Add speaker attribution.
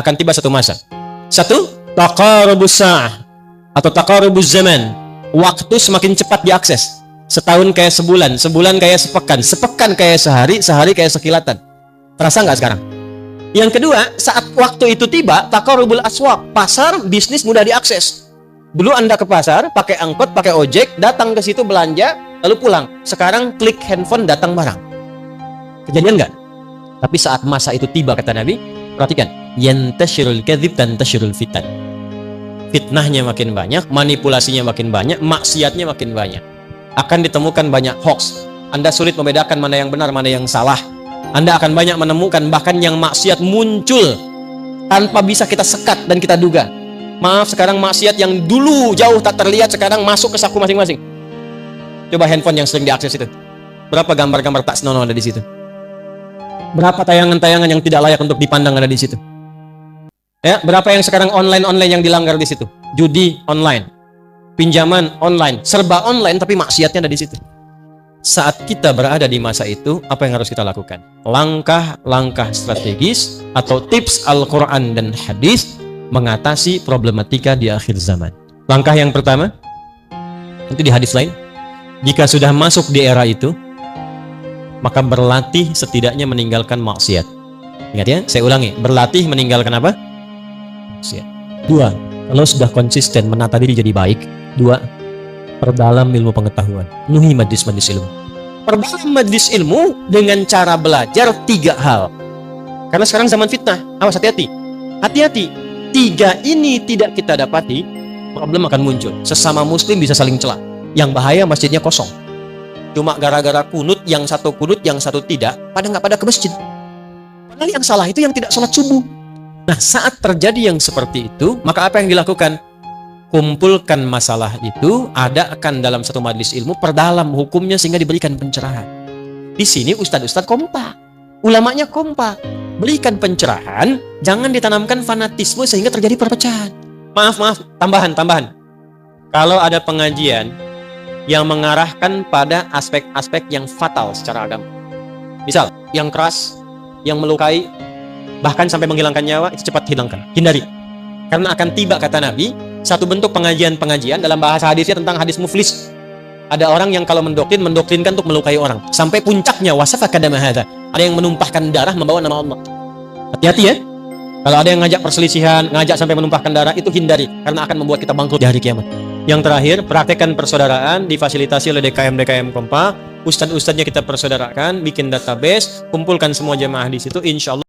Speaker 1: akan tiba satu masa. Satu, taqarubus sa'ah atau taqarubuz zaman. Waktu semakin cepat diakses. Setahun kayak sebulan, sebulan kayak sepekan, sepekan kayak sehari, sehari kayak sekilatan. Terasa nggak sekarang? Yang kedua, saat waktu itu tiba, taqarubul aswaq, pasar, bisnis mudah diakses. Dulu Anda ke pasar, pakai angkot, pakai ojek, datang ke situ belanja, lalu pulang. Sekarang klik handphone, datang barang. Kejadian nggak? Tapi saat masa itu tiba, kata Nabi, perhatikan, yantashirul kadzib dan tashirul fitan. Fitnahnya makin banyak, manipulasinya makin banyak, maksiatnya makin banyak. Akan ditemukan banyak hoax. Anda sulit membedakan mana yang benar, mana yang salah. Anda akan banyak menemukan bahkan yang maksiat muncul tanpa bisa kita sekat dan kita duga. Maaf, sekarang maksiat yang dulu jauh tak terlihat sekarang masuk ke saku masing-masing. Coba handphone yang sering diakses itu. Berapa gambar-gambar tak senonoh ada di situ? Berapa tayangan-tayangan yang tidak layak untuk dipandang ada di situ? Ya, berapa yang sekarang online yang dilanggar di situ? Judi online, pinjaman online, serba online tapi maksiatnya ada di situ. Saat kita berada di masa itu, apa yang harus kita lakukan? Langkah-langkah strategis atau tips Al-Quran dan hadis mengatasi problematika di akhir zaman. Langkah yang pertama, nanti di hadis lain, jika sudah masuk di era itu, maka berlatih setidaknya meninggalkan maksiat. Ingat ya, saya ulangi, berlatih meninggalkan apa? Maksiat. 2, kalau sudah konsisten menata diri jadi baik. 2, perdalam ilmu pengetahuan, penuhi majlis-majlis ilmu. Perdalam majlis ilmu dengan cara belajar 3 hal. Karena sekarang zaman fitnah, awas hati-hati. Hati-hati, 3 ini tidak kita dapati, problem akan muncul. Sesama muslim bisa saling celah. Yang bahaya masjidnya kosong. Cuma gara-gara kunut, yang satu kunut, yang satu tidak, nggak pada ke masjid. Padahal yang salah itu yang tidak sholat subuh. Nah, saat terjadi yang seperti itu, maka apa yang dilakukan? Kumpulkan masalah itu, adakan dalam satu majlis ilmu, perdalam hukumnya sehingga diberikan pencerahan. Di sini ustadz-ustadz kompak, ulamanya kompak, berikan pencerahan, jangan ditanamkan fanatisme sehingga terjadi perpecahan. Maaf, tambahan. Kalau ada pengajian yang mengarahkan pada aspek-aspek yang fatal secara agama, misal yang keras, yang melukai, bahkan sampai menghilangkan nyawa, itu cepat hilangkan, hindari. Karena akan tiba, kata Nabi, satu bentuk pengajian dalam bahasa hadisnya tentang hadis muflis. Ada orang yang kalau mendoktrinkan untuk melukai orang, sampai puncaknya wasafaka dama hadza, ada yang menumpahkan darah membawa nama Allah. Hati-hati ya, kalau ada yang ngajak perselisihan, ngajak sampai menumpahkan darah, itu hindari, karena akan membuat kita bangkrut di hari kiamat. Yang terakhir, praktekkan persaudaraan, difasilitasi oleh DKM Kompak, ustadz-ustadznya kita persaudarakan, bikin database, kumpulkan semua jemaah di situ, insya Allah